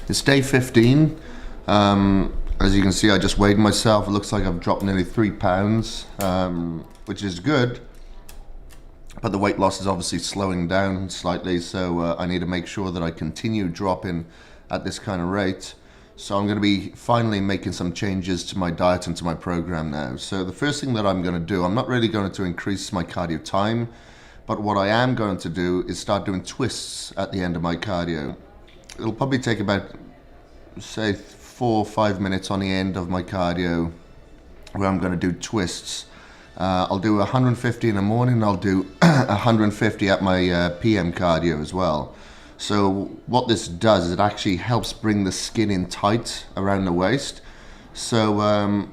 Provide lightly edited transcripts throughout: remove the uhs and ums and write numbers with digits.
It's day 15. As you can see, I just weighed myself. It looks like I've dropped nearly 3 pounds, which is good. But the weight loss is obviously slowing down slightly, so I need to make sure that I continue dropping at this kind of rate. So I'm going to be finally making some changes to my diet and to my program now. So the first thing that I'm going to do, I'm not really going to increase my cardio time, but what I am going to do is start doing twists at the end of my cardio. It'll probably take about, say, 4 or 5 minutes on the end of my cardio where I'm going to do twists. I'll do 150 in the morning, I'll do 150 at my PM cardio as well. So what this does is it actually helps bring the skin in tight around the waist. So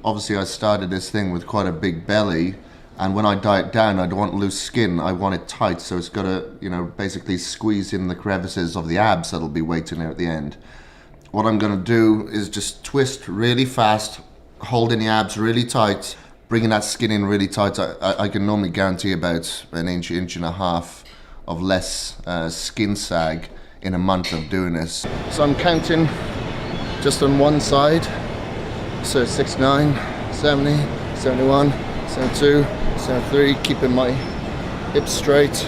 obviously I started this thing with quite a big belly, and when I diet down I don't want loose skin, I want it tight, so it's got to, you know, basically squeeze in the crevices of the abs that'll be waiting there at the end. What I'm going to do is just twist really fast, holding the abs really tight, bringing that skin in really tight. I can normally guarantee about an inch and a half of less skin sag in a month of doing this. So I'm counting just on one side. So 69, 70, 71, 72, 73, keeping my hips straight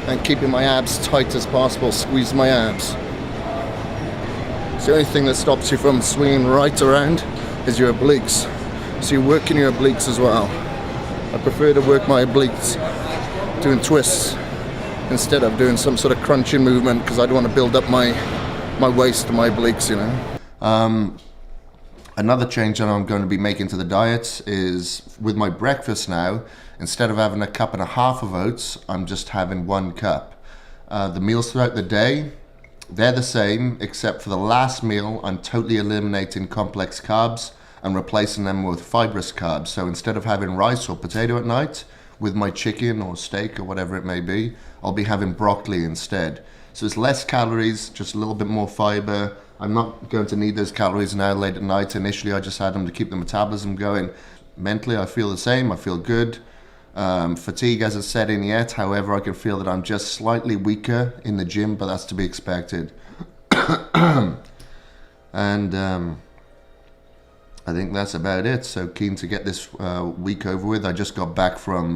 and keeping my abs tight as possible, squeeze my abs. The only thing that stops you from swinging right around is your obliques. So you're working your obliques as well. I prefer to work my obliques doing twists instead of doing some sort of crunching movement, because I don't want to build up my waist and my obliques, you know. Another change that I'm going to be making to the diet is with my breakfast now, instead of having 1.5 cups of oats, I'm just having 1 cup. The meals throughout the day, they're the same, except for the last meal, I'm totally eliminating complex carbs and replacing them with fibrous carbs. So instead of having rice or potato at night with my chicken or steak or whatever it may be, I'll be having broccoli instead. So it's less calories, just a little bit more fiber. I'm not going to need those calories now late at night. Initially, I just had them to keep the metabolism going. Mentally, I feel the same, I feel good. Fatigue hasn't set in yet. However, I can feel that I'm just slightly weaker in the gym, but that's to be expected. And I think that's about it. So keen to get this week over with. I just got back from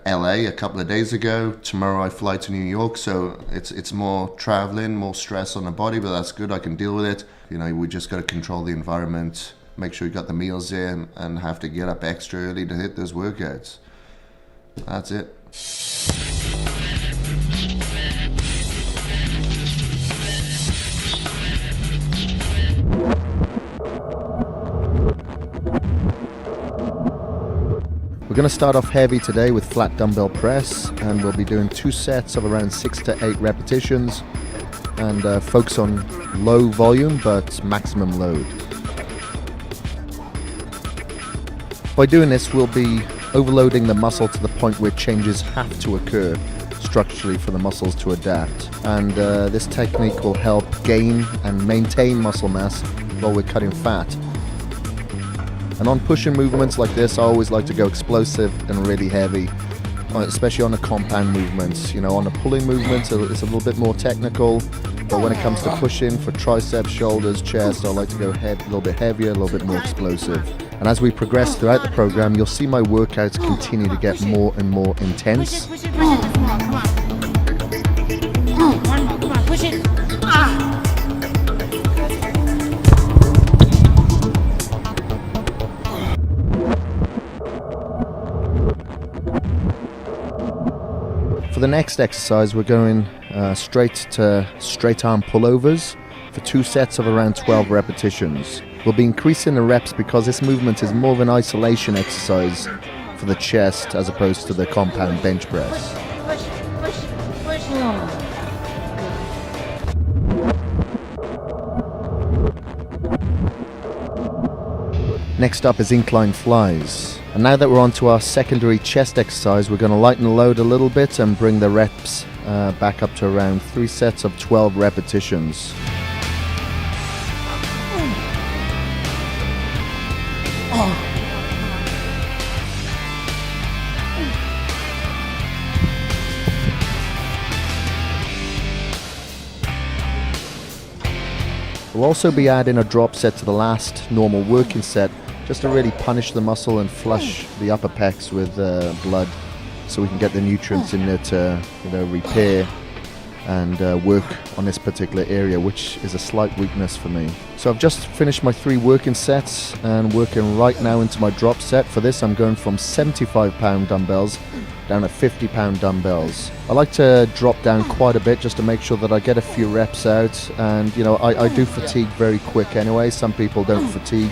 LA a couple of days ago. Tomorrow I fly to New York, so it's more traveling, more stress on the body, but that's good. I can deal with it. You know, we just got to control the environment, make sure you got the meals in, and have to get up extra early to hit those workouts. That's it. We're going to start off heavy today with flat dumbbell press, and we'll be doing 2 sets of around 6 to 8 repetitions and focus on low volume but maximum load. By doing this, we'll be overloading the muscle to the point where changes have to occur structurally for the muscles to adapt, and this technique will help gain and maintain muscle mass while we're cutting fat. And on pushing movements like this, I always like to go explosive and really heavy, especially on the compound movements. You know, on the pulling movements, it's a little bit more technical, but when it comes to pushing for triceps, shoulders, chest, I like to go a little bit heavier, a little bit more explosive. And as we progress throughout the program, you'll see my workouts continue to get more and more intense. Push it, come on. One more, come on, push it. For the next exercise, we're going straight to straight arm pullovers for 2 sets of around 12 repetitions. We'll be increasing the reps because this movement is more of an isolation exercise for the chest as opposed to the compound bench press. Push. Next up is incline flies. And now that we're on to our secondary chest exercise, we're going to lighten the load a little bit and bring the reps back up to around 3 sets of 12 repetitions. We'll also be adding a drop set to the last normal working set, just to really punish the muscle and flush the upper pecs with blood, so we can get the nutrients in there to, repair and work on this particular area, which is a slight weakness for me. So I've just finished my 3 working sets and working right now into my drop set. For this, I'm going from 75-pound dumbbells down to 50-pound dumbbells. I like to drop down quite a bit just to make sure that I get a few reps out, and I do fatigue very quick anyway. Some people don't fatigue.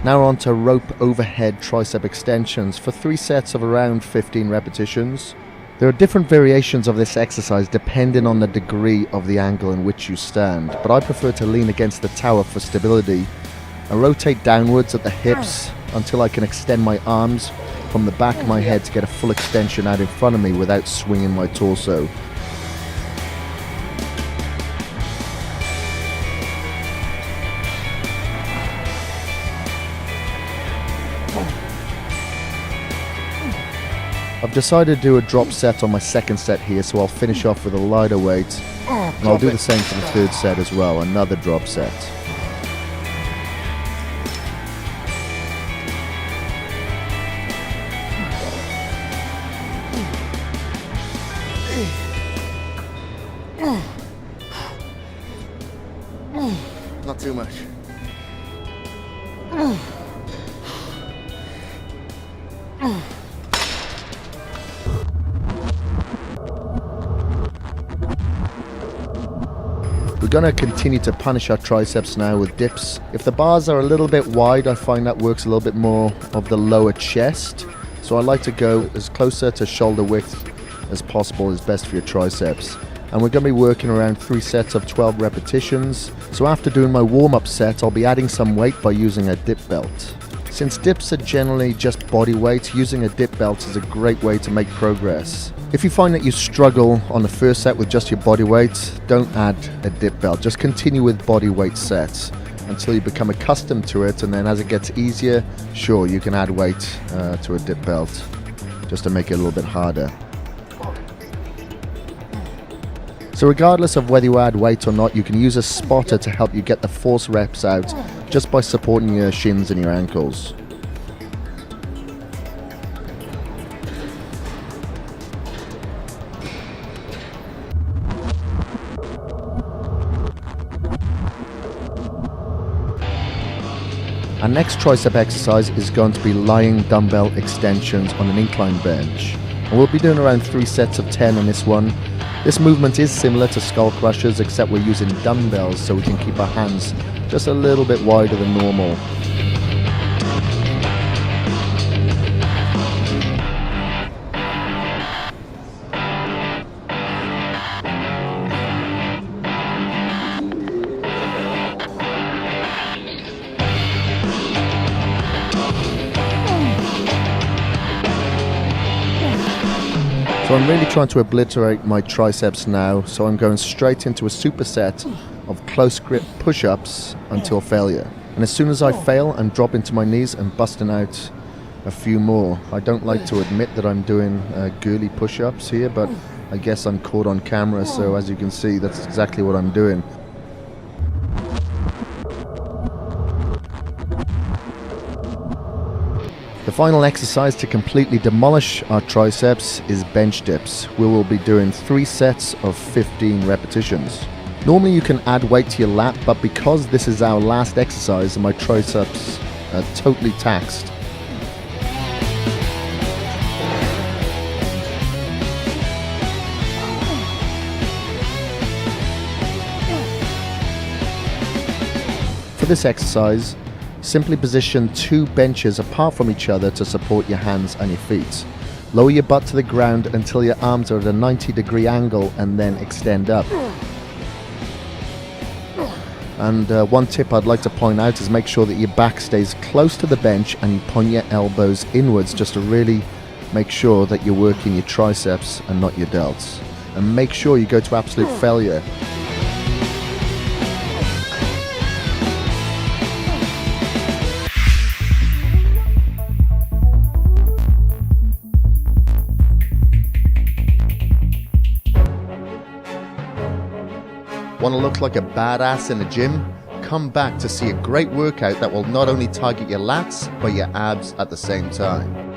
Now we're on to rope overhead tricep extensions for 3 sets of around 15 repetitions. There are different variations of this exercise depending on the degree of the angle in which you stand, but I prefer to lean against the tower for stability and rotate downwards at the hips until I can extend my arms from the back of my head to get a full extension out in front of me without swinging my torso. I've decided to do a drop set on my second set here, so I'll finish off with a lighter weight, and I'll do the same for the third set as well, another drop set. Not too much. We're going to continue to punish our triceps now with dips. If the bars are a little bit wide, I find that works a little bit more of the lower chest. So I like to go as closer to shoulder width as possible is best for your triceps. And we're going to be working around 3 sets of 12 repetitions. So after doing my warm-up set, I'll be adding some weight by using a dip belt. Since dips are generally just body weight, using a dip belt is a great way to make progress. If you find that you struggle on the first set with just your body weight, don't add a dip belt. Just continue with body weight sets until you become accustomed to it, and then as it gets easier, sure, you can add weight to a dip belt just to make it a little bit harder. So regardless of whether you add weight or not, you can use a spotter to help you get the force reps out just by supporting your shins and your ankles. Our next tricep exercise is going to be lying dumbbell extensions on an incline bench. And we'll be doing around 3 sets of 10 on this one. This movement is similar to skull crushers, except we're using dumbbells so we can keep our hands just a little bit wider than normal. So I'm really trying to obliterate my triceps now, so I'm going straight into a superset of close grip push-ups until failure. And as soon as I fail, I'm dropping to my knees and busting out a few more. I don't like to admit that I'm doing girly push-ups here, but I guess I'm caught on camera, so as you can see, that's exactly what I'm doing. The final exercise to completely demolish our triceps is bench dips. We will be doing 3 sets of 15 repetitions. Normally you can add weight to your lat, but because this is our last exercise, my triceps are totally taxed. For this exercise, simply position 2 benches apart from each other to support your hands and your feet. Lower your butt to the ground until your arms are at a 90-degree angle and then extend up. And one tip I'd like to point out is make sure that your back stays close to the bench and you point your elbows inwards just to really make sure that you're working your triceps and not your delts. And make sure you go to absolute failure. Want to look like a badass in the gym? Come back to see a great workout that will not only target your lats, but your abs at the same time.